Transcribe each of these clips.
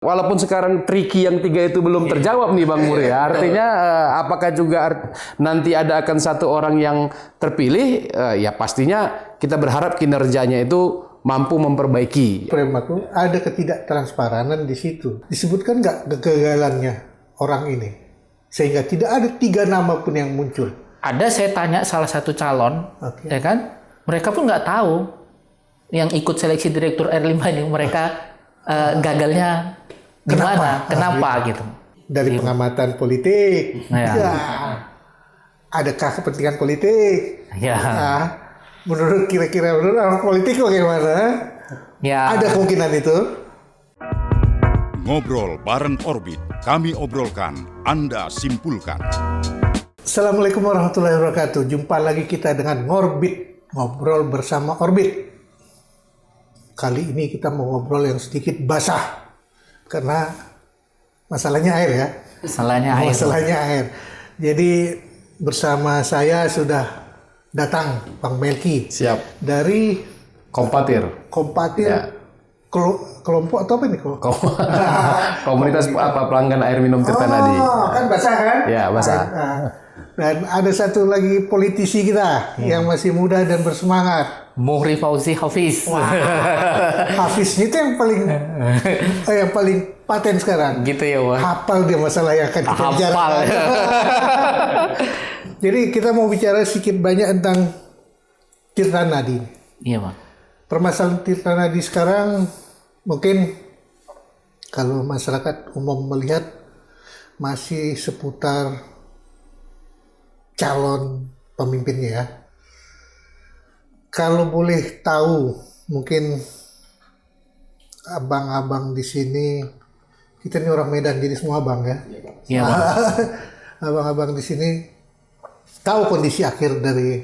Walaupun sekarang tricky yang 3 itu belum terjawab nih Bang Muri ya. Artinya apakah juga nanti akan satu orang yang terpilih? Ya pastinya kita berharap kinerjanya itu mampu memperbaiki. Premaku ada ketidaktransparan di situ. Disebutkan nggak kegagalannya orang ini? Sehingga tidak ada 3 nama pun yang muncul. Ada, saya tanya salah satu calon, ya kan? Mereka pun nggak tahu yang ikut seleksi direktur R5 ini mereka gagalnya gimana? Kenapa gitu? Dari pengamatan politik, Ya. adakah kepentingan politik? Ya. Nah, menurut orang politik bagaimana? Ya. Ada kemungkinan itu. Ngobrol bareng Orbit, kami obrolkan, Anda simpulkan. Assalamualaikum warahmatullahi wabarakatuh. Jumpa lagi kita dengan Ngorbit, ngobrol bersama Orbit. Kali ini kita mau ngobrol yang sedikit basah. Karena masalahnya air ya. Masalahnya air. Jadi bersama saya sudah datang Bang Melki. Siap. Dari Kompatir. Ya. Kelompok atau apa ini kok? Komunitas pelanggan air minum Tirta Nadi. Kan basah kan? Ya, basah. Dan ada satu lagi politisi kita yang masih muda dan bersemangat. Muhri Fauzi Hafiz. Hafiz itu yang paling paten sekarang. Gitu ya, Bang. Hafal dia masalah yang akan kita bicarakan. Jadi kita mau bicara sedikit banyak tentang Tirta Nadi. Iya, Bang. Permasalahan Tirta Nadi sekarang mungkin kalau masyarakat umum melihat masih seputar calon pemimpinnya ya. Kalau boleh tahu, mungkin abang-abang di sini, kita ini orang Medan jadi semua abang ya. Iya, Bang. Abang-abang di sini tahu kondisi akhir dari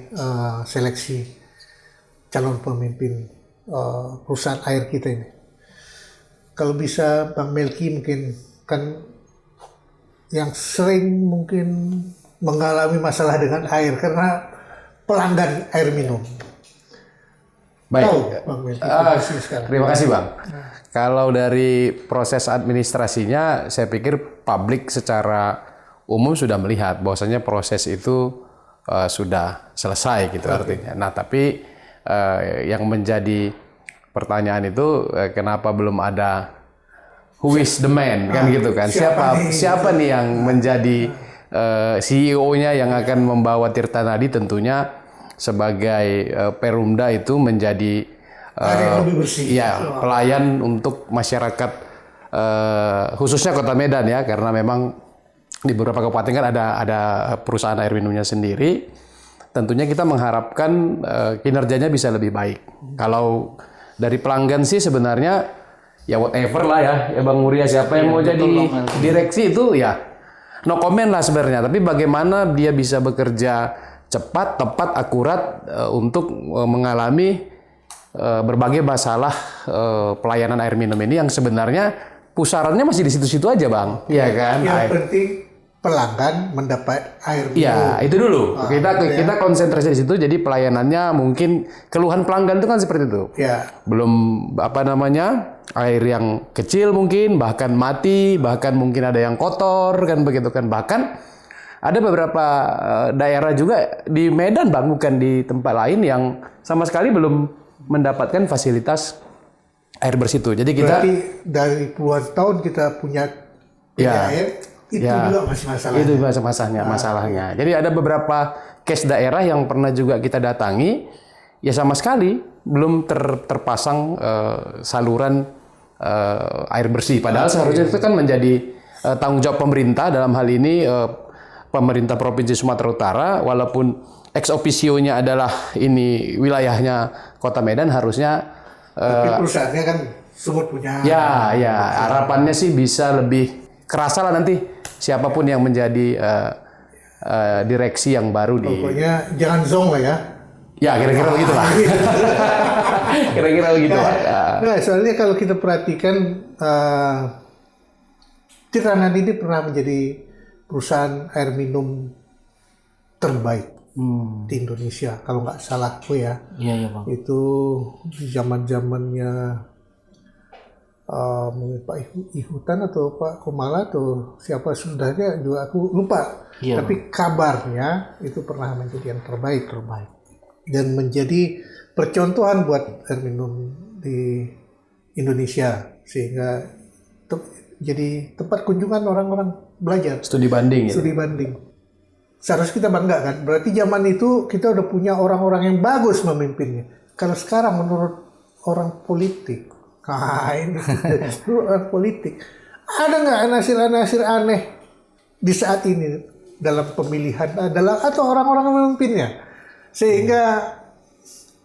seleksi calon pemimpin perusahaan air kita ini. Kalau bisa Bang Melki mungkin kan yang sering mungkin mengalami masalah dengan air karena pelanggan air minum. Baik. Bang Melki, Terima kasih Bang. Kalau dari proses administrasinya, saya pikir publik secara umum sudah melihat bahwasanya proses itu sudah selesai gitu artinya. Nah tapi yang menjadi pertanyaan itu kenapa belum ada who is the man kan gitu kan? Siapa nih yang menjadi CEO-nya yang akan membawa Tirta Nadi? Tentunya sebagai Perumda itu menjadi pelayan untuk masyarakat khususnya Kota Medan ya, karena memang di beberapa kabupaten kan ada perusahaan air minumnya sendiri. Tentunya kita mengharapkan kinerjanya bisa lebih baik. Kalau dari pelanggan sih sebenarnya ya whatever lah ya Bang Muria, siapa yang mau jadi direksi itu ya no comment lah sebenarnya. Tapi bagaimana dia bisa bekerja cepat, tepat, akurat untuk mengalami berbagai masalah pelayanan air minum ini yang sebenarnya pusarannya masih di situ-situ aja Bang. Iya kan? Yang penting pelanggan mendapat air minum. Ya, itu dulu. Kita konsentrasi di situ. Jadi pelayanannya mungkin keluhan pelanggan itu kan seperti itu. Ya. Belum air yang kecil mungkin, bahkan mati, bahkan mungkin ada yang kotor kan begitu kan. Bahkan ada beberapa daerah juga di Medan Bang, bukan di tempat lain yang sama sekali belum mendapatkan fasilitas air bersih itu. Jadi kita berarti dari puluhan tahun kita punya air, itu juga masih masalahnya. Itu masalahnya. Jadi ada beberapa case daerah yang pernah juga kita datangi, ya sama sekali belum terpasang saluran air bersih. Padahal seharusnya itu kan menjadi tanggung jawab pemerintah, dalam hal ini pemerintah Provinsi Sumatera Utara, walaupun ex officio-nya adalah ini wilayahnya Kota Medan, harusnya tapi perusahaannya kan semut punya. Ya, harapannya sih bisa lebih kerasa lah nanti siapapun yang menjadi direksi yang baru di. Pokoknya jangan zong lah ya. Ya, kira-kira begitu lah. Kira-kira begitu lah. Nah, soalnya kalau kita perhatikan Tirta Nadi ini pernah menjadi perusahaan air minum terbaik di Indonesia, kalau nggak salah ya. Iya Bang. Itu di zaman-zamannya mungkin Pak Ihutan atau Pak Komala atau siapa sudahnya juga aku lupa. Iya. Tapi kabarnya itu pernah menjadi yang terbaik dan menjadi percontohan buat air minum di Indonesia sehingga jadi tempat kunjungan orang-orang belajar. Studi banding ya. Studi banding. Seharusnya kita bangga kan. Berarti zaman itu kita udah punya orang-orang yang bagus memimpinnya. Kalau sekarang menurut orang politik, ini orang politik, ada nggak anasir-anasir aneh di saat ini dalam pemilihan atau orang-orang memimpinnya? Sehingga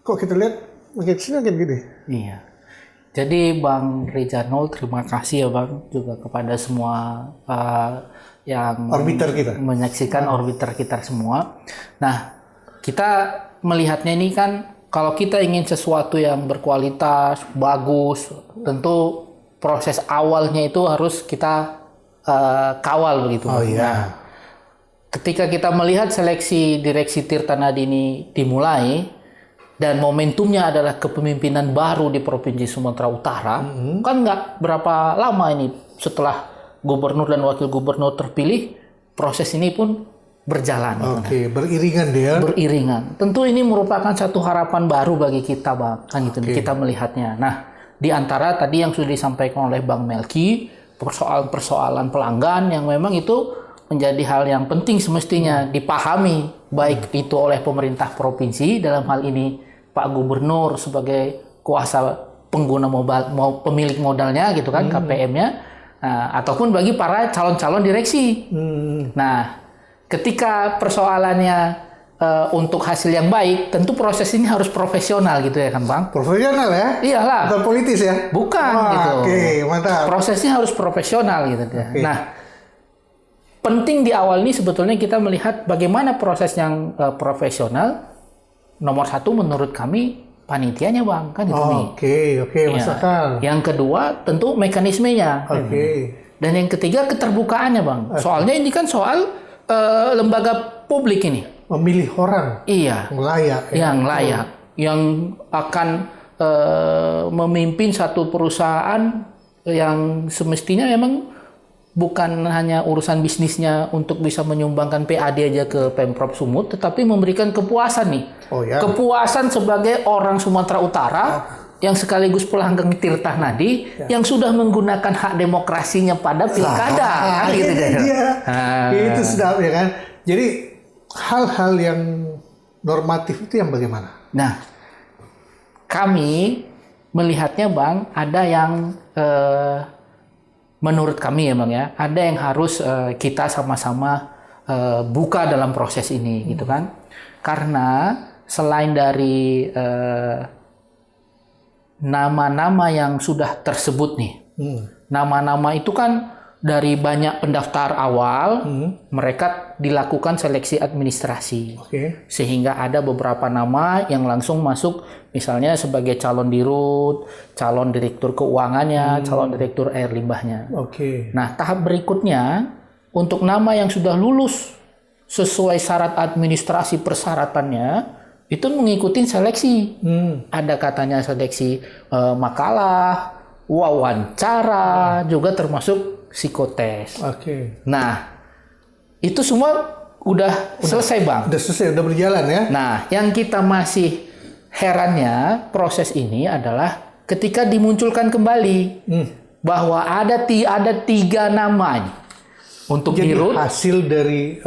kok kita lihat makin gini. Iya. Jadi Bang Rizanul, terima kasih ya Bang juga kepada semua yang Orbiter kita. menyaksikan orbiter kita semua. Nah, kita melihatnya ini kan kalau kita ingin sesuatu yang berkualitas, bagus, tentu proses awalnya itu harus kita kawal begitu. Oh iya. Nah, ketika kita melihat seleksi Direksi Tirta Nadi ini dimulai dan momentumnya adalah kepemimpinan baru di Provinsi Sumatera Utara, kan nggak berapa lama ini setelah gubernur dan wakil gubernur terpilih, proses ini pun berjalan. Oke, beriringan dia. Beriringan. Tentu ini merupakan satu harapan baru bagi kita, Bang. Kan gitu, kita melihatnya. Nah, di antara tadi yang sudah disampaikan oleh Bang Melki, persoalan-persoalan pelanggan yang memang itu menjadi hal yang penting semestinya dipahami, baik itu oleh pemerintah provinsi, dalam hal ini Pak Gubernur sebagai kuasa pengguna pemilik modalnya gitu kan, KPM-nya, ataupun bagi para calon-calon direksi. Nah, ketika persoalannya untuk hasil yang baik, tentu proses ini harus profesional gitu ya kan Bang? Profesional ya? Iyalah. Bukan politis ya? Bukan gitu. Oke, mantap. Prosesnya harus profesional gitu ya. Nah, penting di awal ini sebetulnya kita melihat bagaimana proses yang profesional. Nomor satu menurut kami panitianya Bang, kan gitu nih. Oke, masuk akal. Yang kedua tentu mekanismenya. Dan yang ketiga keterbukaannya Bang. Soalnya ini kan soal lembaga publik ini. Memilih orang. Iya. Yang layak. Yang layak. Yang akan memimpin satu perusahaan yang semestinya memang bukan hanya urusan bisnisnya untuk bisa menyumbangkan PAD aja ke Pemprov Sumut, tetapi memberikan kepuasan nih. Kepuasan sebagai orang Sumatera Utara yang sekaligus pelanggan Tirta Nadi yang sudah menggunakan hak demokrasinya pada pilkada. Gitu Itu sedap ya kan. Jadi hal-hal yang normatif itu yang bagaimana? Nah, kami melihatnya Bang, ada yang menurut kami ya Bang ya, ada yang harus kita sama-sama buka dalam proses ini gitu kan. Karena selain dari nama-nama yang sudah tersebut nih, nama-nama itu kan dari banyak pendaftar awal, mereka dilakukan seleksi administrasi. Sehingga ada beberapa nama yang langsung masuk, misalnya sebagai calon dirut, calon direktur keuangannya, calon direktur air limbahnya. Nah, tahap berikutnya, untuk nama yang sudah lulus sesuai syarat administrasi persyaratannya, itu mengikuti seleksi. Ada katanya seleksi makalah, wawancara, juga termasuk psikotes. Nah, itu semua udah selesai Bang. Udah selesai, udah berjalan ya. Nah, yang kita masih herannya proses ini adalah ketika dimunculkan kembali bahwa ada 3 nama untuk jadi dirut. Hasil dari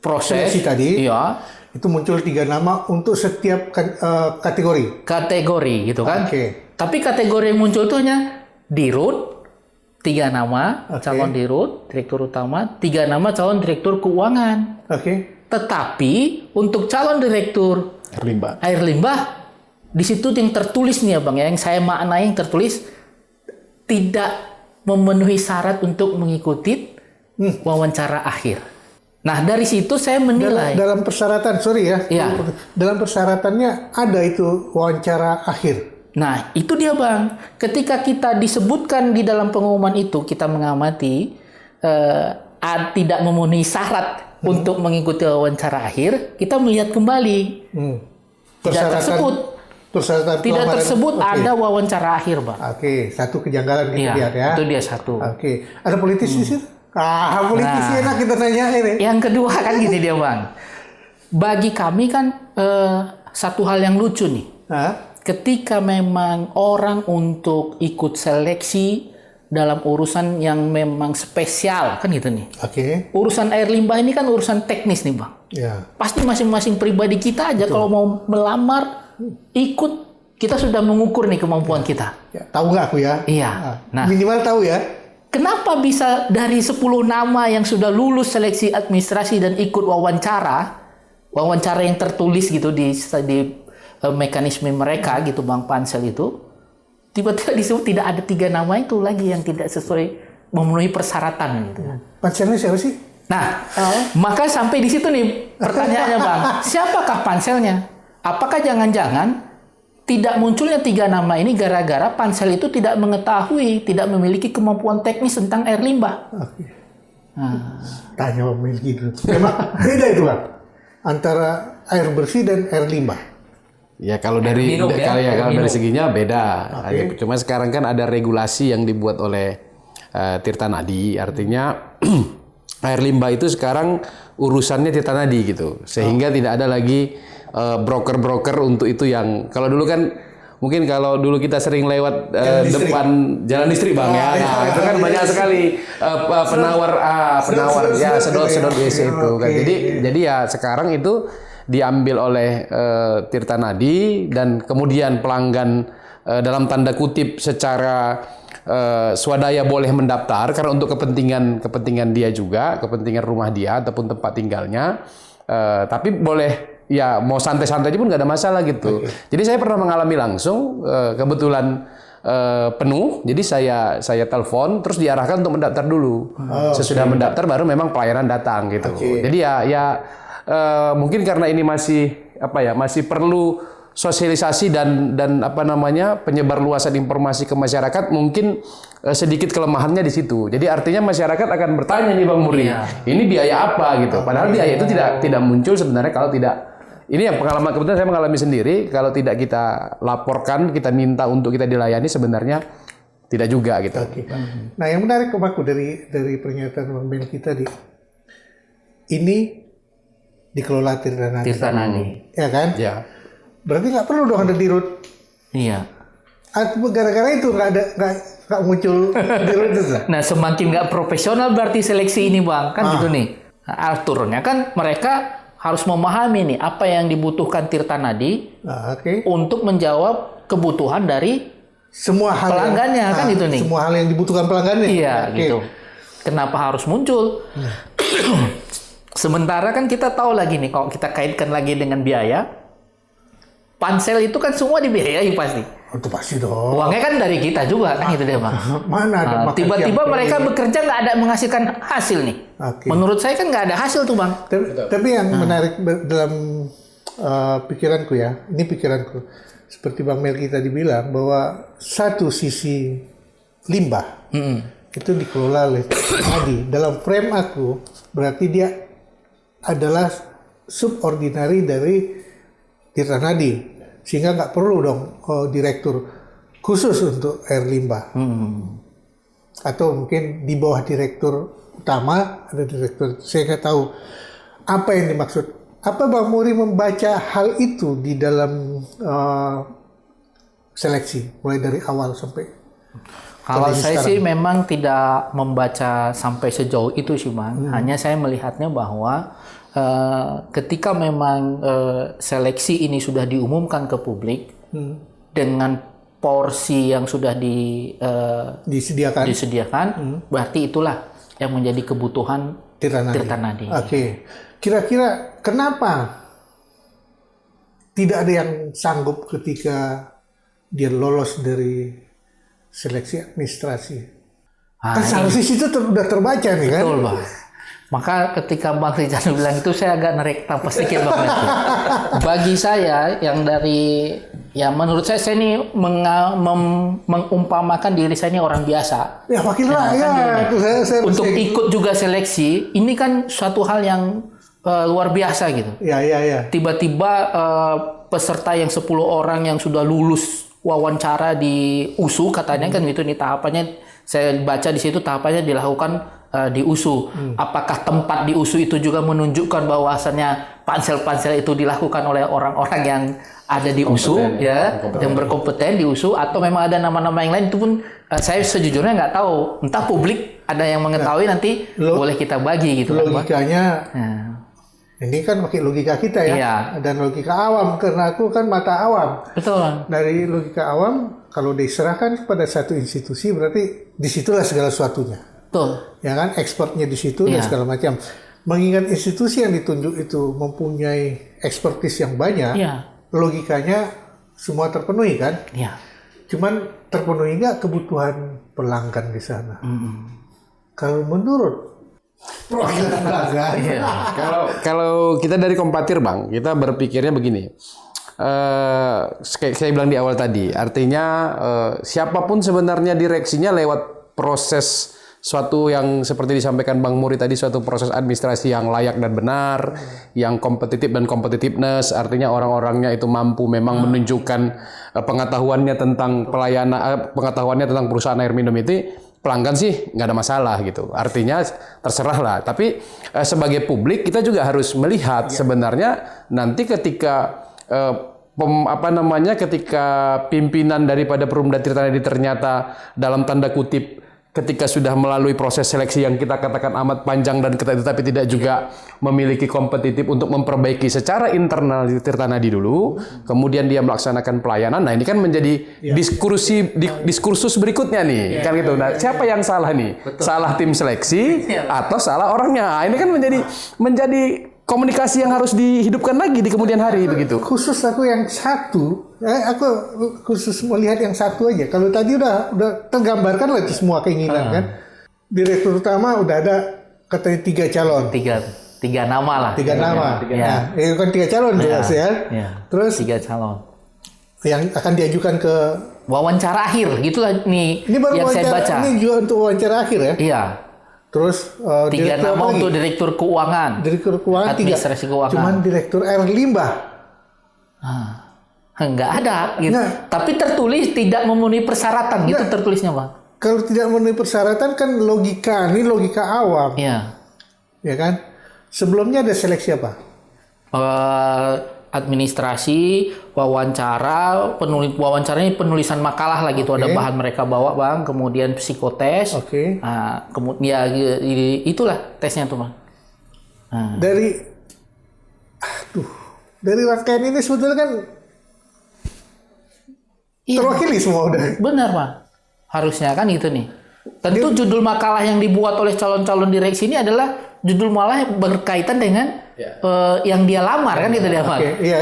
proses tadi. Iya. Itu muncul 3 nama untuk setiap kategori. Kategori gitu kan. Tapi kategori yang muncul itu hanya dirut, 3 nama calon dirut, direktur utama, 3 nama calon direktur keuangan. Tetapi untuk calon direktur air limbah, di situ yang tertulis nih ya Bang, yang saya maknai yang tertulis tidak memenuhi syarat untuk mengikuti wawancara akhir. Nah, dari situ saya menilai dalam persyaratan, dalam persyaratannya ada itu wawancara akhir. Nah, itu dia Bang. Ketika kita disebutkan di dalam pengumuman itu, kita mengamati tidak memenuhi syarat untuk mengikuti wawancara akhir, kita melihat kembali. Tidak tersebut. persyaratan Tidak pelamaran. tersebut Oke. ada wawancara akhir, Bang. Oke, satu kejanggalan kita Iya, lihat ya. itu dia satu. Oke, ada politis di situ? Politisi Nah. enak kita nanya ini. Yang kedua kan gini dia, Bang. Bagi kami kan satu hal yang lucu nih. Hah? Ketika memang orang untuk ikut seleksi dalam urusan yang memang spesial kan gitu nih. Oke, Urusan air limbah ini kan urusan teknis nih, Bang. ya. Pasti masing-masing pribadi kita aja kalau mau melamar ikut, kita sudah mengukur nih kemampuan kita. Ya, tahu nggak aku ya? Iya. Nah, Minimal tahu ya. kenapa bisa dari 10 nama yang sudah lulus seleksi administrasi dan ikut wawancara yang tertulis gitu di mekanisme mereka gitu, Bang, pansel itu, tiba-tiba disebut tidak ada 3 nama itu lagi yang tidak sesuai memenuhi persyaratan gitu. Panselnya siapa sih? Nah, maka sampai di situ nih pertanyaannya, Bang. Siapakah panselnya? Apakah jangan-jangan tidak munculnya 3 nama ini gara-gara pansel itu tidak mengetahui, tidak memiliki kemampuan teknis tentang air limbah? Oke. Tanya pemilik itu. Memang beda itu, Bang. Antara air bersih dan air limbah. Ya kalau dari minum ya, air kalau minum. dari seginya beda. Oke. Cuma sekarang kan ada regulasi yang dibuat oleh Tirta Nadi, artinya air limbah itu sekarang urusannya Tirta Nadi gitu. Sehingga tidak ada lagi broker-broker untuk itu yang kalau dulu kan mungkin kalau dulu kita sering lewat depan jalan listrik, Bang, ya. Nah, itu kan banyak sekali penawar ya sedot WC itu kan. Jadi ya sekarang itu diambil oleh Tirta Nadi dan kemudian pelanggan dalam tanda kutip secara swadaya boleh mendaftar karena untuk kepentingan dia juga, kepentingan rumah dia ataupun tempat tinggalnya. Tapi boleh ya mau santai-santai aja pun nggak ada masalah gitu. Jadi saya pernah mengalami langsung kebetulan penuh, jadi saya telepon terus diarahkan untuk mendaftar dulu. Sesudah mendaftar baru memang pelayanan datang gitu. Jadi ya mungkin karena ini masih perlu sosialisasi dan penyebar luasan informasi ke masyarakat, mungkin sedikit kelemahannya di situ. Jadi artinya masyarakat akan bertanya nih, Bang Muri, ini biaya apa gitu. Padahal biaya itu tidak muncul sebenarnya kalau tidak. Ini yang pengalaman, kebetulan saya mengalami sendiri, kalau tidak kita laporkan, kita minta untuk kita dilayani, sebenarnya tidak juga gitu. Oke. Nah, yang menarik aku dari pernyataan Bang Ben kita ini dikelola Tirta Nadi. Tirta Nadi. Ya kan? Ya. Berarti nggak perlu dong ada dirut. Iya. Atau gara-gara itu nggak muncul dirut itu. Nah, semakin nggak profesional berarti seleksi ini, Bang. Kan gitu nih. Nah, aturannya kan mereka harus memahami nih apa yang dibutuhkan Tirta Nadi Oke. untuk menjawab kebutuhan dari Semua hal pelanggannya, kan gitu nih. Semua hal yang dibutuhkan pelanggannya. Iya, Oke. gitu. Kenapa harus muncul? Sementara kan kita tahu lagi nih, kalau kita kaitkan lagi dengan biaya, pansel itu kan semua dibiayai pasti. Itu pasti dong. Uangnya kan dari kita juga, kan gitu deh, Bang. Mana ada Nah, makan tiba-tiba siang mereka ini. bekerja nggak ada menghasilkan hasil nih. Oke. Menurut saya kan nggak ada hasil tuh, Bang. Tapi yang menarik dalam pikiranku ya, ini pikiranku, seperti Bang Melki tadi bilang bahwa satu sisi limbah itu dikelola oleh Nadi. Dalam frame aku berarti dia adalah subordinari dari Tirta Nadi, sehingga nggak perlu dong direktur khusus untuk air limbah. Atau mungkin di bawah direktur utama ada direktur. Saya nggak tahu apa yang dimaksud. Apa Bang Muri membaca hal itu di dalam seleksi mulai dari awal sampai Kalau kondisi saya sekarang? sih memang tidak membaca sampai sejauh itu sih, Bang. Hanya saya melihatnya bahwa ketika memang seleksi ini sudah diumumkan ke publik dengan porsi yang sudah disediakan, berarti itulah yang menjadi kebutuhan Tirta Nadi. Oke. Kira-kira kenapa tidak ada yang sanggup ketika dia lolos dari seleksi administrasi? Kan seharusnya situ udah terbaca nih kan? Betul, Bang. Maka ketika Bang Rizal bilang itu saya agak narik nafas sedikit, Bang Melki. Bagi saya yang dari menurut saya ini mengumpamakan diri saya ini orang biasa. Ya makin lah ya. Itu saya Untuk ikut juga seleksi, ini kan suatu hal yang luar biasa gitu. Ya. Tiba-tiba peserta yang 10 orang yang sudah lulus wawancara di USU katanya kan gitu nih tahapannya, saya baca di situ tahapannya dilakukan di USU. Apakah tempat di USU itu juga menunjukkan bahwasannya pansel-pansel itu dilakukan oleh orang-orang yang ada di USU yang berkompeten di USU, atau memang ada nama-nama yang lain, itu pun saya sejujurnya nggak tahu. Entah publik ada yang mengetahui, nanti boleh kita bagi gitu. Logikanya ini kan pakai logika kita ya, dan logika awam, karena aku kan mata awam. Betul. Dari logika awam, kalau diserahkan kepada satu institusi berarti disitulah segala sesuatunya. Betul. Ya kan, ekspornya di situ dan segala macam. Mengingat institusi yang ditunjuk itu mempunyai ekspertis yang banyak, logikanya semua terpenuhi kan? Iya. Cuman terpenuhi nggak kebutuhan pelanggan di sana? Kalau menurut pelanggan, Kalau kita dari Kompatir Bang, kita berpikirnya begini. Kayak saya bilang di awal tadi, artinya siapapun sebenarnya direksinya lewat proses suatu yang seperti disampaikan Bang Muri tadi, suatu proses administrasi yang layak dan benar, yang kompetitif dan competitiveness, artinya orang-orangnya itu mampu memang menunjukkan pengetahuannya tentang pelayanan, pengetahuannya tentang perusahaan air minum itu, pelanggan sih nggak ada masalah gitu. Artinya terserah lah. Tapi sebagai publik kita juga harus melihat sebenarnya nanti ketika ketika pimpinan daripada Perumda Tirta Nadi ternyata dalam tanda kutip ketika sudah melalui proses seleksi yang kita katakan amat panjang dan ketat, tapi tidak juga memiliki kompetitif untuk memperbaiki secara internal di Tirta Nadi dulu, kemudian dia melaksanakan pelayanan. Nah, ini kan menjadi diskursus berikutnya nih, kan gitu. Nah, siapa yang salah nih? Betul. Salah tim seleksi atau salah orangnya? Nah, ini kan menjadi komunikasi yang harus dihidupkan lagi di kemudian hari begitu. Khusus aku yang satu, aku khusus melihat yang satu aja. Kalau tadi udah tergambarkan lah itu semua keinginan kan. Direktur utama udah ada katanya 3 calon. Tiga nama lah. 3 nama. Nah, itu kan 3 calon jelas ya. Terus 3 calon yang akan diajukan ke wawancara akhir, gitulah nih. Ini baru yang wawancara, saya baca. Ini juga untuk wawancara akhir ya. Iya. Terus 3 nama untuk direktur keuangan. Direktur keuangan, administrasi keuangan. Cuman direktur air limbah. Enggak ada gitu. Tapi tertulis tidak memenuhi persyaratan gitu tertulisnya, Bang. Kalau tidak memenuhi persyaratan kan ini logika awam. Iya. Ya kan? Sebelumnya ada seleksi apa? Administrasi, wawancara, wawancaranya penulisan makalah lah gitu, ada bahan mereka bawa Bang, kemudian psikotes, kemudian itulah tesnya tuh Bang. Dari rangkaian ini sebetulnya kan terwakili semua udah. Benar Bang, harusnya kan gitu nih. Tentu judul makalah yang dibuat oleh calon-calon direksi ini adalah judul makalah yang berkaitan dengan yang dia lamar kan gitu dia Bang. Iya.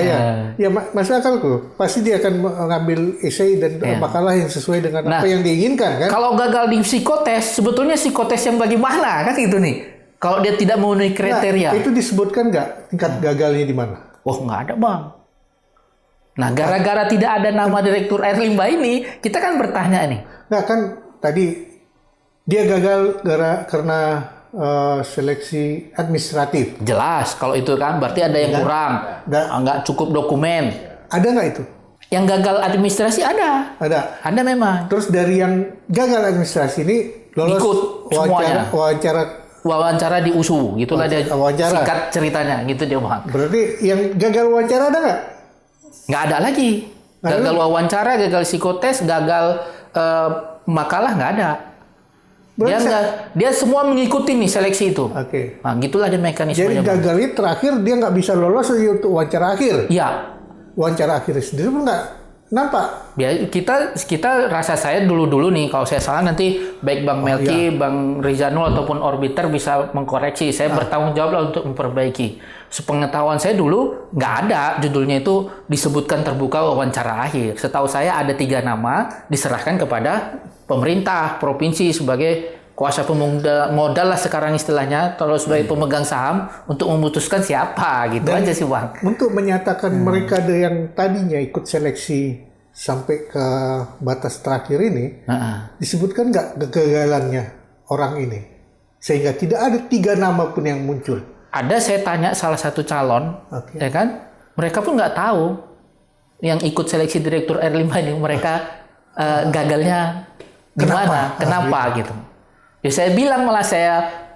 Ya masuk akalku. Pasti dia akan mengambil esai dan makalah yang sesuai dengan apa yang diinginkan kan. Kalau gagal di psikotes, sebetulnya psikotes yang bagaimana kan gitu nih. Kalau dia tidak memenuhi kriteria. Itu disebutkan nggak tingkat gagalnya di mana? Oh nggak ada Bang. Nah gara-gara tidak ada nama direktur air limbah ini, kita kan bertanya nih. Nah kan tadi dia gagal karena seleksi administratif. Jelas, kalau itu kan berarti ada yang kurang, nggak cukup dokumen. Ada nggak itu? Yang gagal administrasi ada. Ada memang. Terus dari yang gagal administrasi ini lolos ikut semuanya. Wawancara di USU, gitulah dia singkat ceritanya, gitu dia Bang. Berarti yang gagal wawancara ada nggak? Nggak ada lagi. Gagal wawancara, gagal psikotes, gagal makalah nggak ada. Dia semua mengikuti nih seleksi itu. Nah, gitulah dia mekanismenya. Jadi gagalnya terakhir dia nggak bisa lolos untuk wawancara akhir. Iya. Wawancara akhir sendiri pun nggak nampak. Ya, kita rasa saya dulu nih kalau saya salah nanti baik Bang Melki, Bang Rizanul ataupun Orbiter bisa mengkoreksi. Saya bertanggung jawab lah untuk memperbaiki. Sepengetahuan saya dulu nggak ada judulnya itu disebutkan terbuka wawancara akhir. Setahu saya ada 3 nama diserahkan kepada pemerintah provinsi sebagai kuasa pemegang modal lah sekarang istilahnya, kalau sebagai pemegang saham untuk memutuskan siapa gitu. Dan aja sih Bang. Untuk menyatakan mereka ada yang tadinya ikut seleksi sampai ke batas terakhir ini, disebutkan nggak kegagalannya orang ini sehingga tidak ada 3 nama pun yang muncul. ada saya tanya salah satu calon, ya kan, mereka pun nggak tahu yang ikut seleksi direktur R5 ini mereka gagalnya gimana, kenapa gitu. Ya saya bilang malah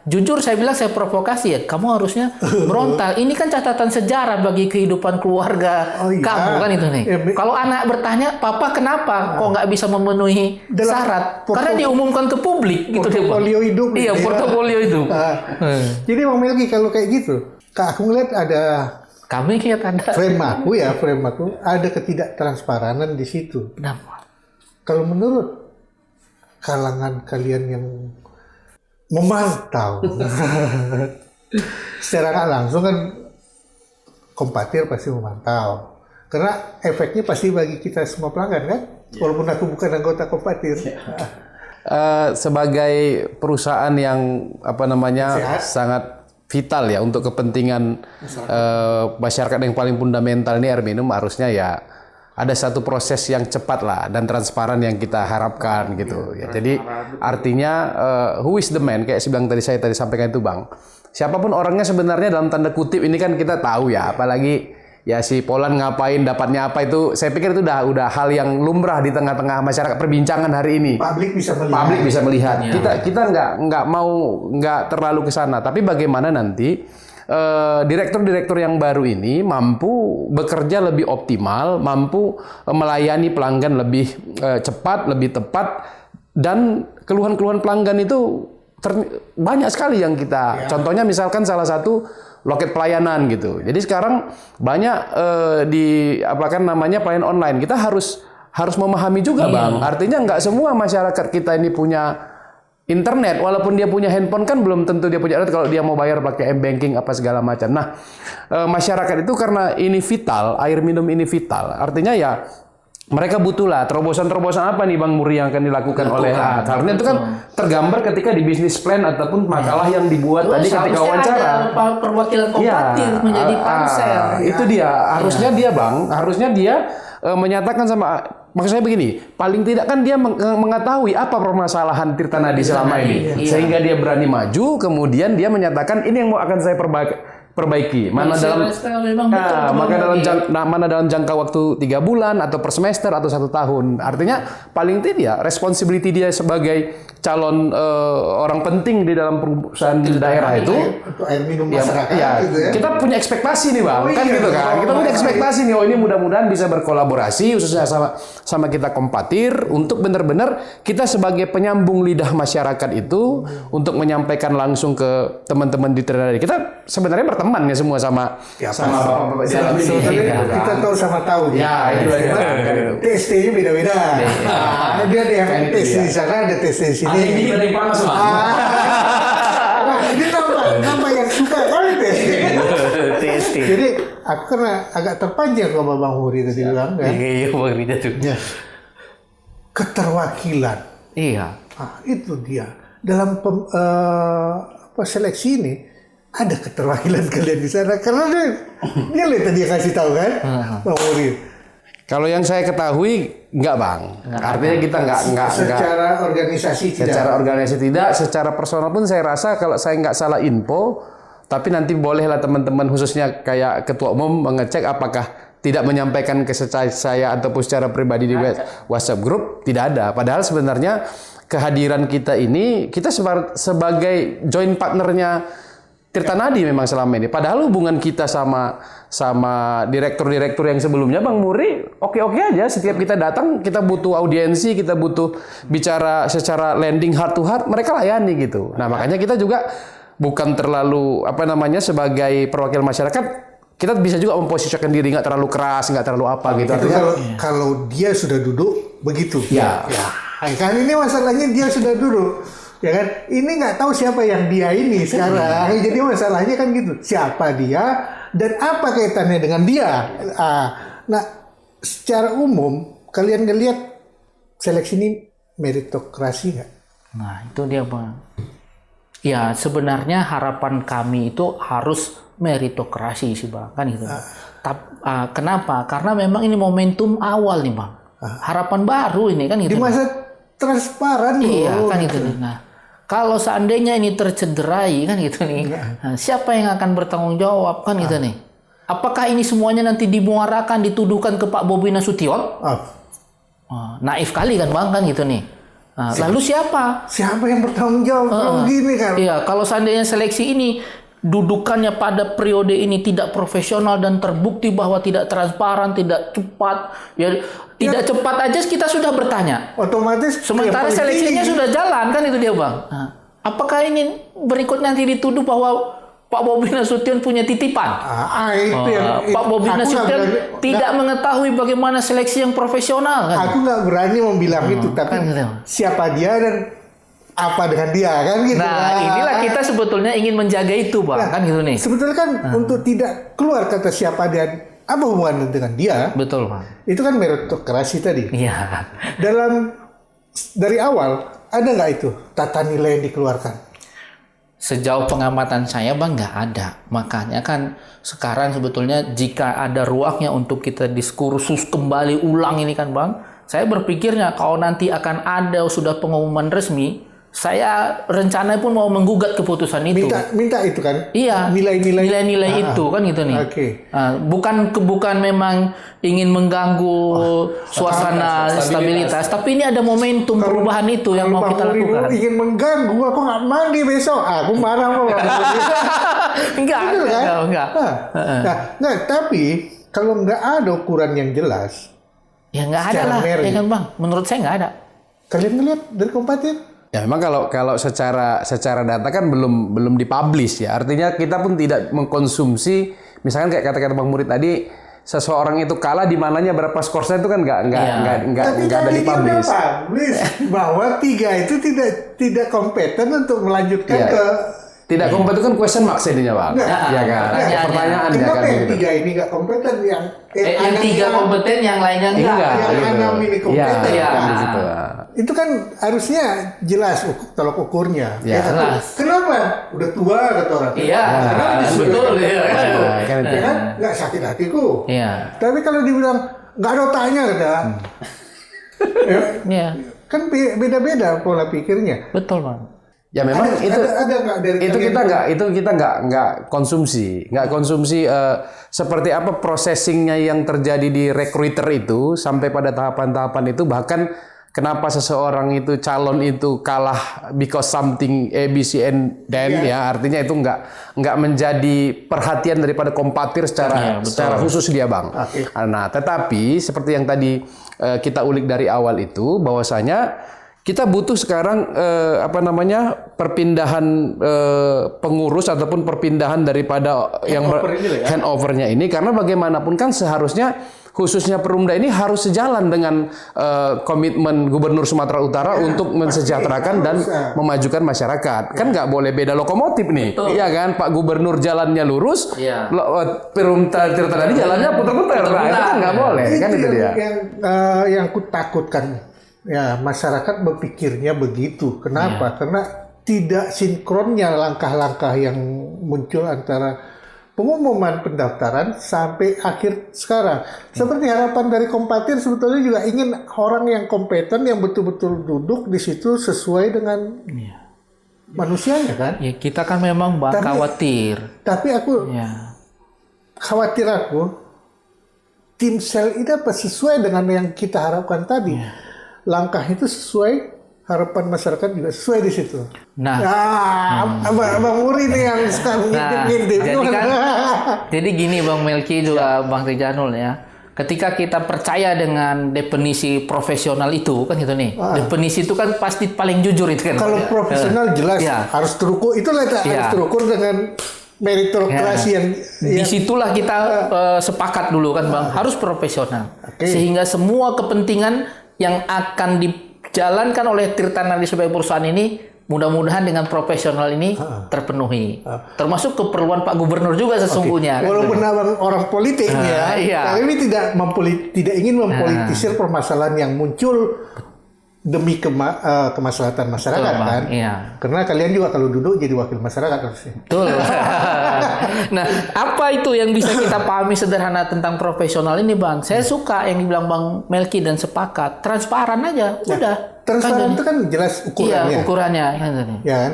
jujur saya bilang saya provokasi ya, kamu harusnya berontak. Ini kan catatan sejarah bagi kehidupan keluarga kamu kan itu nih. Kalau anak bertanya, papa kenapa kok nggak bisa memenuhi syarat? Karena diumumkan ke publik gitu dia. Portofolio hidup. Iya, portofolio hidup. Jadi Bang Melki kalau kayak gitu, Kak aku ngeliat kami lihat ada frame aku ada ketidaktransparan di situ. Kenapa? Kalau menurut kalangan kalian yang memantau secara nggak langsung kan, Kompatir pasti memantau karena efeknya pasti bagi kita semua pelanggan kan, walaupun aku bukan anggota Kompatir. Sebagai perusahaan yang sangat vital ya untuk kepentingan masyarakat yang paling fundamental ini air minum, harusnya ya ada satu proses yang cepat lah dan transparan yang kita harapkan gitu ya. Jadi artinya who is the man, kayak saya tadi sampaikan itu Bang. Siapapun orangnya sebenarnya dalam tanda kutip ini kan kita tahu ya, apalagi ya si Polan ngapain, dapatnya apa, itu saya pikir itu udah hal yang lumrah di tengah-tengah masyarakat perbincangan hari ini. Publik bisa melihat. Ya. Kita nggak terlalu ke sana, tapi bagaimana nanti direktur-direktur yang baru ini mampu bekerja lebih optimal, mampu melayani pelanggan lebih cepat, lebih tepat, dan keluhan-keluhan pelanggan itu banyak sekali yang kita. Contohnya misalkan salah satu loket pelayanan gitu. Jadi sekarang banyak pelayanan online. Kita harus memahami juga Bang. Artinya nggak semua masyarakat kita ini punya internet, walaupun dia punya handphone kan belum tentu dia punya internet kalau dia mau bayar pakai m-banking apa segala macam. Nah, masyarakat itu karena ini vital, air minum ini vital. Artinya ya mereka butuhlah terobosan-terobosan apa nih Bang Muri yang akan dilakukan oleh karena itu kan tergambar ketika di bisnis plan ataupun makalah yang dibuat tadi ketika wawancara. Ada perwakilan Kompatir menjadi pansel. Itu dia, harusnya dia menyatakan maksud saya begini, paling tidak kan dia mengetahui apa permasalahan Tirta Nadi selama ini, sehingga dia berani maju, kemudian dia menyatakan ini yang akan saya perbaiki. Mana dalam jangka waktu 3 bulan atau per semester atau 1 tahun. Artinya paling tidak responsibility dia sebagai calon orang penting di dalam perusahaan daerah itu untuk air minum masyarakat gitu ya. Kita punya ekspektasi nih Bang, kita punya ekspektasi nih, ini mudah-mudahan bisa berkolaborasi khususnya sama kita Kompatir untuk benar-benar kita sebagai penyambung lidah masyarakat itu untuk menyampaikan langsung ke teman-teman di Tirta Nadi. Kita sebenarnya berteman ya semua sama bapak-bapak di dalam ini. Kita tahu sama tahu. Ya, itu aja. TST-nya beda-beda. Dia ada yang tes di sana, ada tes di sini. Ini ada yang panas Bang. Ini nama yang suka kali TST. Jadi aku karena agak terpanjang kalau Bang Muri tadi bilang kan. Iya, Bang Rida tuh. Keterwakilan. Iya. Itu dia. Dalam seleksi ini ada keterwakilan kalian di sana karena dia lihat tadi kasih tahu kan, Bang Muri. Kalau yang saya ketahui enggak Bang. Artinya kita enggak secara organisasi tidak. Secara organisasi tidak, secara personal pun saya rasa kalau saya nggak salah info, tapi nanti bolehlah teman-teman khususnya kayak ketua umum mengecek apakah tidak menyampaikan ke saya ataupun secara pribadi di WhatsApp grup, tidak ada. Padahal sebenarnya kehadiran kita ini kita sebagai joint partnernya Tirta Nadi memang selama ini. Padahal hubungan kita sama direktur-direktur yang sebelumnya Bang Muri oke-oke aja. Setiap kita datang kita butuh audiensi, kita butuh bicara secara landing heart to heart, mereka layani gitu. Nah, makanya kita juga bukan terlalu sebagai perwakilan masyarakat, kita bisa juga memposisikan diri nggak terlalu keras, nggak terlalu apa gitu. Kalau dia sudah duduk begitu. Ya. Kan ini masalahnya dia sudah duduk. Ya kan, ini nggak tahu siapa yang dia ini sekarang. Jadi masalahnya kan gitu, siapa dia dan apa kaitannya dengan dia. Nah, secara umum kalian ngelihat seleksi ini meritokrasi nggak? Nah, itu dia Bang. Ya, sebenarnya harapan kami itu harus meritokrasi sih Bang, kan gitu. Kenapa? Karena memang ini momentum awal nih Bang. Harapan baru ini kan gitu. Di masa transparan Iya, kan itu. Nah, Kalau seandainya ini tercederai kan gitu nih, nah, siapa yang akan bertanggung jawab kan gitu nih? Apakah ini semuanya nanti dimuarakan, dituduhkan ke Pak Bobi Nasution? Naif kali kan Bang kan gitu nih. Nah, lalu siapa? Siapa yang bertanggung jawab kalau begini kan? Iya, kalau seandainya seleksi ini dudukannya pada periode ini tidak profesional dan terbukti bahwa tidak transparan, tidak cepat, ya tidak cepat aja kita sudah bertanya. Otomatis Sementara seleksinya sudah jalan kan itu dia Bang. Nah, apakah ini berikutnya nanti dituduh bahwa Pak Bobi Nasution punya titipan? Itu yang Pak Bobi Nasution tidak mengetahui bagaimana seleksi yang profesional kan? Aku nggak berani membilang itu, tapi kan gitu. siapa dia dan apa dengan dia kan gitu. Nah, inilah kita sebetulnya ingin menjaga itu Bang, kan gitu nih. Sebetulnya kan untuk tidak keluar kata siapa dia, apa hubungan dengan dia? Betul Bang. Itu kan meritokrasi tadi. Iya. Dari awal ada nggak itu tata nilai yang dikeluarkan? Sejauh pengamatan saya Bang nggak ada. Makanya kan sekarang sebetulnya jika ada ruangnya untuk kita diskursus kembali ulang ini kan Bang, saya berpikirnya kalau nanti akan ada sudah pengumuman resmi, saya rencana pun mau menggugat keputusan itu. Minta itu kan? Iya. Nilai-nilai itu kan gitu nih. Oke. Bukan memang ingin mengganggu suasana stabilitas, tapi ini ada momentum perubahan itu yang mau kita lakukan. Ingin mengganggu, aku nggak mandi besok. Aku marah kok. Enggak. Nah, tapi kalau nggak ada ukuran yang jelas, ya nggak ada lah, ya kan Bang? Menurut saya nggak ada. Kalian ngelihat dari Kompatir? Ya memang kalau secara data kan belum dipublish ya. Artinya kita pun tidak mengkonsumsi, misalkan kayak kata-kata Bang Murid tadi, seseorang itu kalah di mananya berapa skornya itu kan nggak ada dipublish. Bahwa 3 itu tidak kompeten untuk melanjutkan ke tidak kompeten kan question mark jadinya Bang. Iya kan? Pertanyaan ya kan. Kenapa yang 3 ini nggak kompeten, yang 3 kompeten, yang lainnya enggak. Yang 6 ini kompeten. Gitu. Itu kan harusnya jelas tolok ukurnya. Ya, jelas. Kenapa? Udah tua kata orang. Iya, betul. Kan nggak sakit hatiku. Iya. Tapi kalau dibilang nggak ada otaknya kata. Iya. Kan beda-beda pola pikirnya. Betul Bang. Ya memang ada nggak dari kita nggak konsumsi seperti apa processingnya yang terjadi di recruiter itu sampai pada tahapan-tahapan itu, bahkan kenapa seseorang itu calon itu kalah because something A B C and then ya artinya itu nggak menjadi perhatian daripada Kompatir secara khusus dia Bang. Okay. Nah tetapi seperti yang tadi kita ulik dari awal itu bahwasanya kita butuh sekarang perpindahan pengurus ataupun perpindahan daripada handovernya ini, karena bagaimanapun kan seharusnya khususnya Perumda ini harus sejalan dengan komitmen Gubernur Sumatera Utara untuk mensejahterakan dan memajukan masyarakat. Kan nggak boleh beda lokomotif nih, iya kan? Pak Gubernur jalannya lurus, Perumda Tirta tadi jalannya putar-putar, itu kan nggak boleh, kan itu dia. Yang kutakutkan. Ya, masyarakat berpikirnya begitu. Kenapa? Karena tidak sinkronnya langkah-langkah yang muncul antara pengumuman pendaftaran sampai akhir sekarang. Seperti harapan dari Kompatir sebetulnya juga ingin orang yang kompeten, yang betul-betul duduk di situ sesuai dengan manusianya kan? Ya, kita kan memang khawatir. Tapi aku khawatir tim sel ini apa sesuai dengan yang kita harapkan tadi. Langkah itu sesuai harapan masyarakat juga sesuai di situ. Abang Muri nih yang sekarang ngintip. Jadi gini Bang Melki juga Bang Rijanul ya. Ketika kita percaya dengan definisi profesional itu kan gitu nih. Definisi itu kan pasti paling jujur itu kan. Kalau profesional jelas harus terukur. Itulah harus terukur dengan meritokrasi yang disitulah kita sepakat dulu kan Bang, harus profesional. Sehingga semua kepentingan yang akan dijalankan oleh Tirta Nadi sebagai perusahaan ini mudah-mudahan dengan profesional ini terpenuhi. Termasuk keperluan Pak Gubernur juga sesungguhnya. Walaupun orang politik tapi tidak ingin mempolitisir permasalahan yang muncul demi kemaslahatan masyarakat. Betul, kan? Iya. Karena kalian juga kalau duduk jadi wakil masyarakat harusnya. Betul. Nah, apa itu yang bisa kita pahami sederhana tentang profesional ini, Bang? Saya suka yang dibilang Bang Melki dan sepakat. Transparan aja, udah. Transparan itu kan jelas ukurannya. Iya, ukurannya. Ya kan?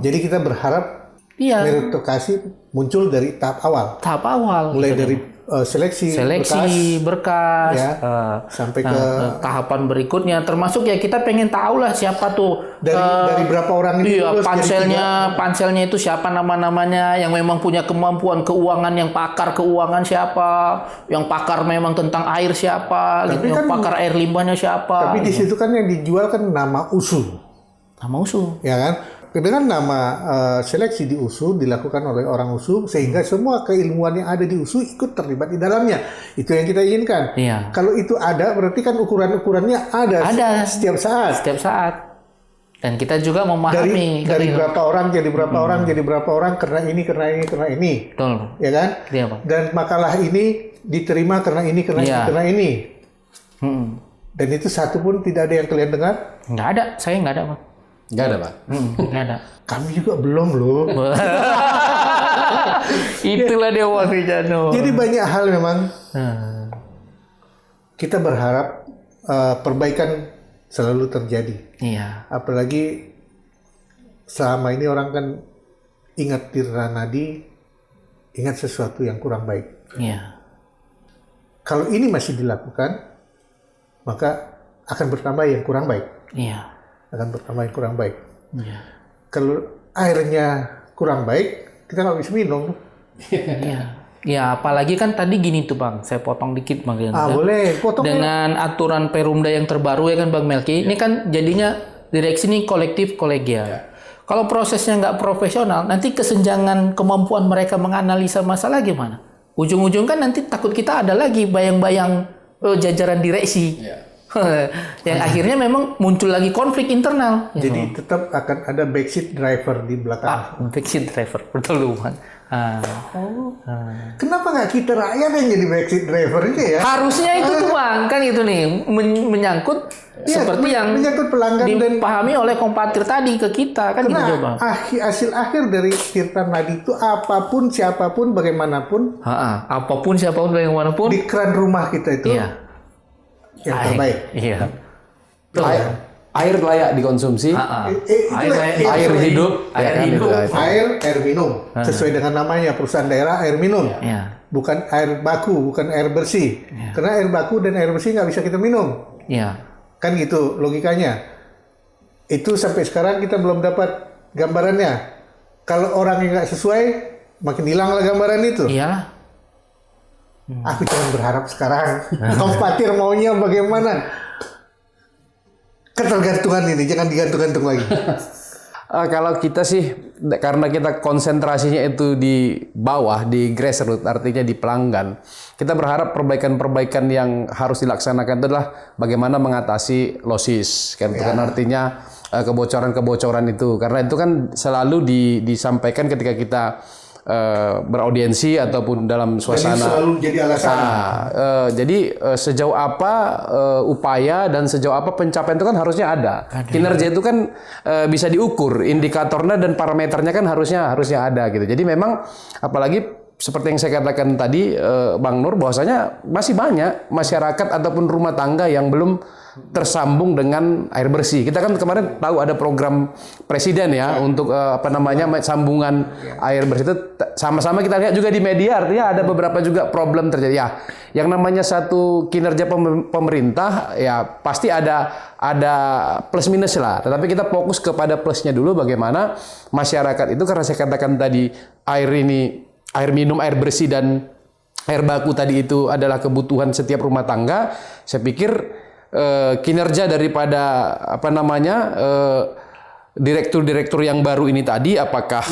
Jadi kita berharap meritokrasi muncul dari tahap awal. Tahap awal. Mulai dari seleksi berkas ya, sampai ke tahapan berikutnya, termasuk ya kita pengen tahu lah siapa tuh dari berapa orang itu. Iya, panselnya itu siapa nama-namanya, yang memang punya kemampuan keuangan, yang pakar keuangan siapa, yang pakar memang tentang air siapa, tapi gitu, kan, yang pakar air limbahnya siapa. Tapi di situ kan yang dijual kan nama USU. Nama USU. Ya kan? Dengan nama seleksi di USU dilakukan oleh orang USU, sehingga semua keilmuan yang ada di USU ikut terlibat di dalamnya. Itu yang kita inginkan. Iya. Kalau itu ada, berarti kan ukuran-ukurannya ada setiap saat. Setiap saat. Dan kita juga memahami dari berapa orang jadi berapa orang jadi berapa orang karena ini. Betul. Ya kan? Iya, Bang. Dan makalah ini diterima karena ini karena ini. Dan itu satu pun tidak ada yang kalian dengar? Nggak ada, saya nggak ada, Bang. Nggak ada, Pak. Nggak ada. Kami juga belum loh. Itulah dia Jano. Jadi banyak hal memang kita berharap perbaikan selalu terjadi. Iya. Apalagi selama ini orang kan ingat Tirta Nadi, ingat sesuatu yang kurang baik. Iya. Kalau ini masih dilakukan, maka akan bertambah yang kurang baik. Iya. Akan bertambah yang kurang baik. Iya. Kalau airnya kurang baik, kita nggak bisa minum. Iya. Ya, apalagi kan tadi gini tuh, Bang. Saya potong dikit, Bang. Boleh. Potong. Dengan aturan Perumda yang terbaru ya kan, Bang Melki. Ini kan jadinya direksi ini kolektif kolegial. Kalau prosesnya nggak profesional, nanti kesenjangan kemampuan mereka menganalisa masalah gimana? Ujung-ujung kan nanti takut kita ada lagi bayang-bayang jajaran direksi. Yang akhirnya memang muncul lagi konflik internal. Jadi tetap akan ada backseat driver di belakang. Backseat driver, betul lu, Bang. Kenapa nggak kita rakyat yang jadi backseat driver ini ya? Harusnya itu tuh, Bang, kan itu nih menyangkut seperti yang menyangkut pelanggan dipahami oleh kompatir tadi ke kita kan gitu, Bang. Hasil akhir dari Tirta Nadi itu apapun siapapun bagaimanapun, apapun siapapun bagaimanapun di keran rumah kita itu yang terbaik. Iya. Air layak dikonsumsi. Air hidup. Air minum. Sesuai dengan namanya, perusahaan daerah air minum. Bukan air baku, bukan air bersih. Karena air baku dan air bersih nggak bisa kita minum. Kan gitu logikanya. Itu sampai sekarang kita belum dapat gambarannya. Kalau orang yang nggak sesuai, makin hilanglah gambaran itu. Iya. Aku jangan berharap sekarang. Kompatir maunya bagaimana? Ketergantungan ini, jangan digantung-gantung lagi. Kalau kita sih, karena kita konsentrasinya itu di bawah, di grassroots, artinya di pelanggan, kita berharap perbaikan-perbaikan yang harus dilaksanakan itu adalah bagaimana mengatasi losis. Kan artinya kebocoran-kebocoran itu. Karena itu kan selalu disampaikan ketika kita beraudiensi ataupun dalam suasana. Jadi selalu jadi alasan. Jadi sejauh apa upaya dan sejauh apa pencapaian itu kan harusnya ada. Kinerja itu kan bisa diukur, indikatornya dan parameternya kan harusnya ada gitu. Jadi memang apalagi seperti yang saya katakan tadi Bang Nur, bahwasanya masih banyak masyarakat ataupun rumah tangga yang belum tersambung dengan air bersih. Kita kan kemarin tahu ada program presiden ya untuk sambungan air bersih itu sama-sama kita lihat juga di media, artinya ada beberapa juga problem terjadi. Ya, yang namanya satu kinerja pemerintah ya pasti ada plus minus lah. Tetapi kita fokus kepada plusnya dulu, bagaimana masyarakat itu, karena saya katakan tadi air minum, air bersih dan air baku tadi itu adalah kebutuhan setiap rumah tangga. Saya pikir kinerja daripada direktur-direktur yang baru ini tadi, apakah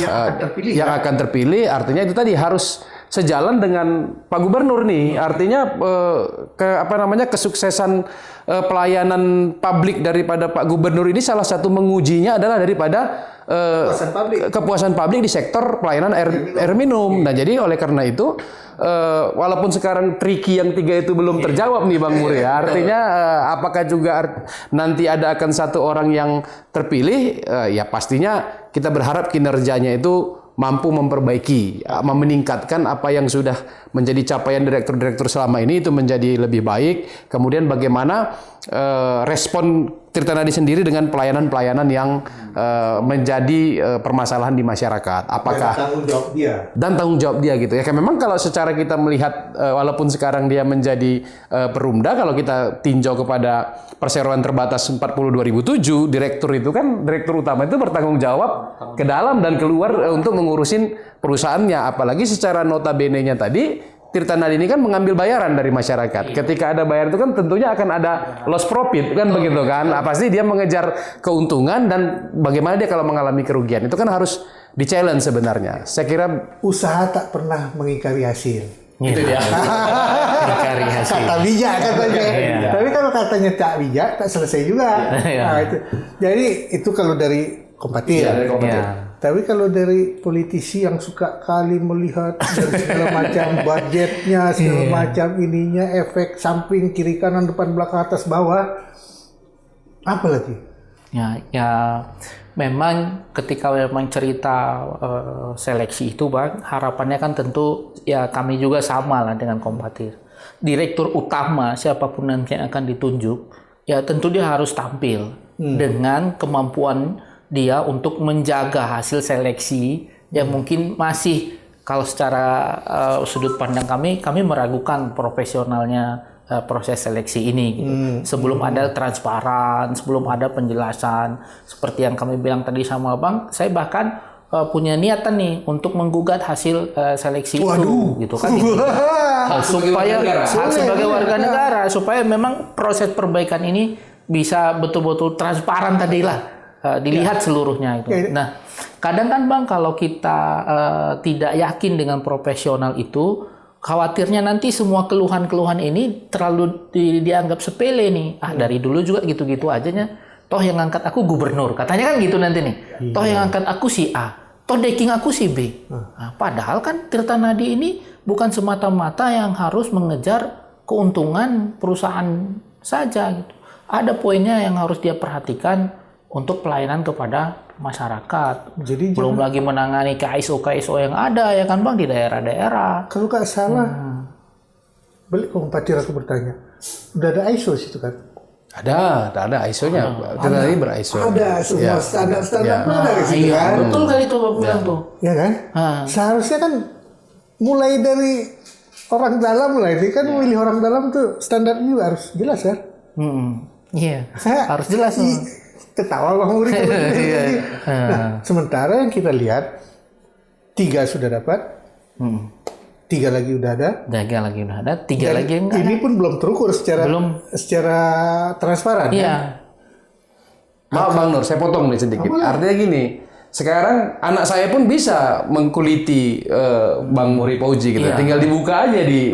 yang akan terpilih, artinya itu tadi harus sejalan dengan Pak Gubernur nih, artinya kesuksesan pelayanan publik daripada Pak Gubernur ini salah satu mengujinya adalah daripada kepuasan publik di sektor pelayanan air minum. Nah, jadi oleh karena itu walaupun sekarang tricky yang 3 itu belum terjawab nih Bang Muri, artinya apakah juga nanti akan satu orang yang terpilih, ya pastinya kita berharap kinerjanya itu mampu memperbaiki, meningkatkan apa yang sudah menjadi capaian direktur-direktur selama ini itu menjadi lebih baik. Kemudian bagaimana respon Tirtanadi sendiri dengan pelayanan-pelayanan yang menjadi permasalahan di masyarakat. Apakah dan tanggung jawab dia gitu ya. Kan memang kalau secara kita melihat walaupun sekarang dia menjadi perumda, kalau kita tinjau kepada perseroan terbatas 40 2007, direktur itu kan direktur utama itu bertanggung jawab ke dalam dan keluar untuk mengurusin perusahaannya. Apalagi secara notabene-nya tadi Tirtanadi ini kan mengambil bayaran dari masyarakat. Ketika ada bayar itu kan tentunya akan ada loss profit kan begitu kan. Pasti dia mengejar keuntungan dan bagaimana dia kalau mengalami kerugian. Itu kan harus di-challenge sebenarnya. Saya kira usaha tak pernah mengingkari hasil. Itu dia. Mengingkari hasil. Kata bijak katanya. Tapi kalau katanya tak bijak tak selesai juga. Nah, itu. Jadi itu kalau dari Kompatir. Tapi kalau dari politisi yang suka kali melihat dari segala macam budgetnya, segala macam ininya, efek samping, kiri, kanan, depan, belakang, atas, bawah, apa lagi? Ya, memang ketika memang cerita seleksi itu, Bang, harapannya kan tentu ya kami juga sama lah dengan Kompatir. Direktur utama siapapun nanti yang akan ditunjuk, ya tentu dia harus tampil dengan kemampuan dia untuk menjaga hasil seleksi yang mungkin masih kalau secara sudut pandang kami meragukan profesionalnya proses seleksi ini gitu. Sebelum ada transparan, sebelum ada penjelasan seperti yang kami bilang tadi sama Bang, saya bahkan punya niatan nih untuk menggugat hasil seleksi itu gitu kan supaya sebagai warga negara supaya memang proses perbaikan ini bisa betul-betul transparan tadilah. Dilihat seluruhnya itu. Nah, kadang kan Bang kalau kita tidak yakin dengan profesional itu, khawatirnya nanti semua keluhan-keluhan ini terlalu dianggap sepele nih. Dari dulu juga gitu-gitu aja nya. Toh yang ngangkat aku gubernur, katanya kan gitu nanti nih. Toh yang ngangkat aku si A, toh deking aku si B. Nah, padahal kan Tirtanadi ini bukan semata-mata yang harus mengejar keuntungan perusahaan saja gitu. Ada poinnya yang harus dia perhatikan untuk pelayanan kepada masyarakat. Jadi belum lagi menangani KSO yang ada ya kan Bang di daerah-daerah. Kalau nggak salah, balik Kompatir aku bertanya, udah ada ISO situ kan? ada ISO-nya. Tirtanadi ber-ISO. Ada semua standar-standar ada di situ kan? Betul kali itu Bang bilang tuh. Ya kan? Seharusnya kan mulai dari orang dalam lah ini kan memilih orang dalam tuh standar juga harus jelas ya. Iya. Harus jelas. Ketawa Bang Muri. Nah, sementara yang kita lihat 3 sudah dapat, 3 lagi udah ada, 3 lagi enggak. Ini pun belum terukur secara transparan. Iya. Maaf Bang Nur, saya potong nih sedikit. Artinya gini, sekarang anak saya pun bisa mengkuliti Bang Muri Pauji gitu. Tinggal dibuka aja di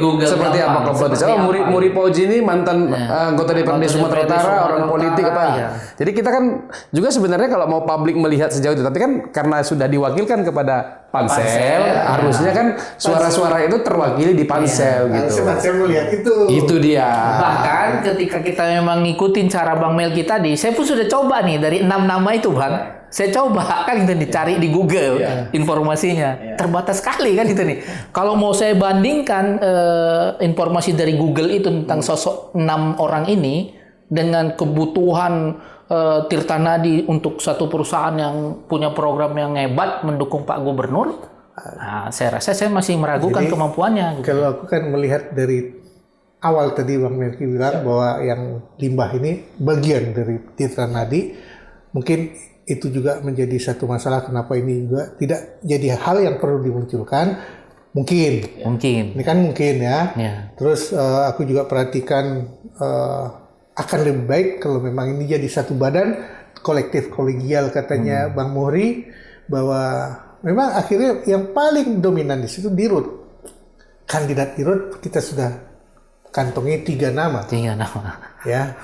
Google. Seperti apa kompetensi. Muri Pauji ini mantan anggota DPRD Sumatera Utara, orang politik apa. Jadi kita kan juga sebenarnya kalau mau publik melihat sejauh itu, tapi kan karena sudah diwakilkan kepada Pansel, harusnya kan suara-suara itu terwakili di Pansel gitu. Saya melihat itu. Itu dia. Bahkan ketika kita memang ngikutin cara Bang Melki tadi, saya pun sudah coba nih dari 6 nama itu Bang. Saya coba kan itu dicari di Google informasinya. Terbatas sekali kan itu nih. Kalau mau saya bandingkan informasi dari Google itu tentang sosok 6 orang ini dengan kebutuhan Tirtanadi untuk satu perusahaan yang punya program yang hebat mendukung Pak Gubernur, saya rasa saya masih meragukan kemampuannya. Gitu. Kalau aku kan melihat dari awal tadi Bang Melki bilang bahwa yang limbah ini bagian dari Tirtanadi, mungkin itu juga menjadi satu masalah kenapa ini juga tidak jadi hal yang perlu dimunculkan. Mungkin. Ini kan mungkin ya. Terus aku juga perhatikan akan lebih baik kalau memang ini jadi satu badan kolektif kolegial katanya Bang Muri, bahwa memang akhirnya yang paling dominan di situ dirut. Kandidat dirut kita sudah kantongi 3 nama. Ya.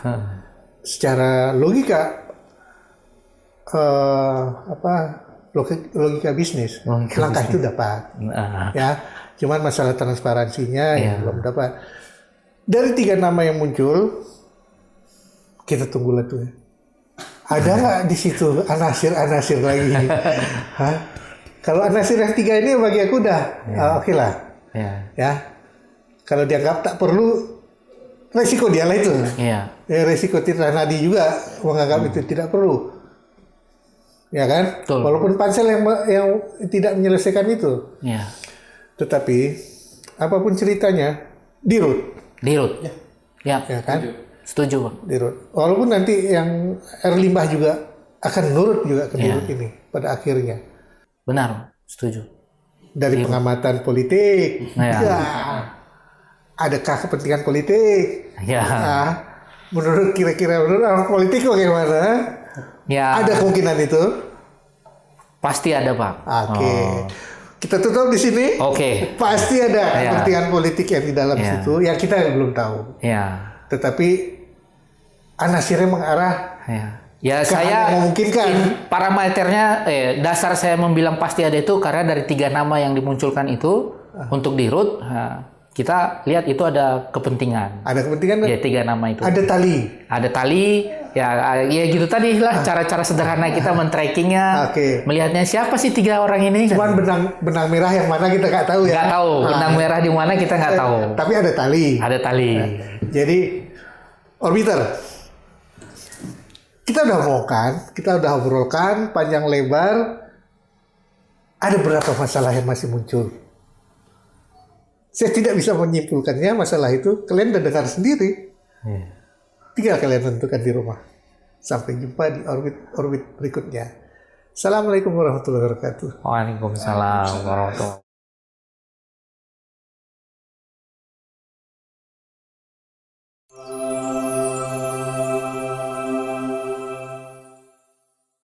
Secara logika logika bisnis, langkah itu dapat. Ya. Cuman masalah transparansinya yang belum dapat. Dari 3 nama yang muncul, kita tunggulah tuh. Ada nggak di situ anasir lagi? Kalau anasir yang 3 ini bagi aku udah oke lah. Ya. Kalau dianggap tak perlu, resiko dia lah itu. resiko Tirta Nadi juga menganggap itu tidak perlu. Ya kan? Betul. Walaupun pansel yang tidak menyelesaikan itu. Ya. Tetapi apapun ceritanya, dirut. Dirut. Ya. Ya kan? Setuju, Bang. Dirut. Walaupun nanti yang air limbah juga akan nurut juga ke dirut ini pada akhirnya. Benar, setuju. Dari pengamatan politik. Ya. Ya. Adakah kepentingan politik? Ya. Nah, menurut orang politik bagaimana? Ya. Ada kemungkinan itu? Pasti ada, Bang. Oke. Kita tutup di sini. Oke. Pasti ada Ya. kepentingan politik yang di dalam Ya. situ yang kita belum tahu. Ya. Tetapi anasirnya mengarah Ya, ke hal saya yang memungkinkan. parameternya dasar saya membilang pasti ada itu karena dari 3 nama yang dimunculkan itu untuk dirut, kita lihat itu ada kepentingan. Ada kepentingan. Ya, 3 nama itu. Ada tali. Ada tali, ya gitu tadi lah cara-cara sederhana kita men-trackingnya, Oke. melihatnya siapa sih 3 orang ini. Cuman benang merah yang mana kita nggak tahu ya. Nggak tahu, benang merah di mana kita nggak tahu. Tapi ada tali. Ada tali. Jadi orbiter, kita udah obrolkan panjang lebar. Ada berapa masalah yang masih muncul? Saya tidak bisa menyimpulkannya masalah itu. Kalian udah dengar sendiri. Tinggal kalian tentukan di rumah. Sampai jumpa di orbit berikutnya. Assalamualaikum warahmatullahi wabarakatuh. Waalaikumsalam warahmatullahi wabarakatuh.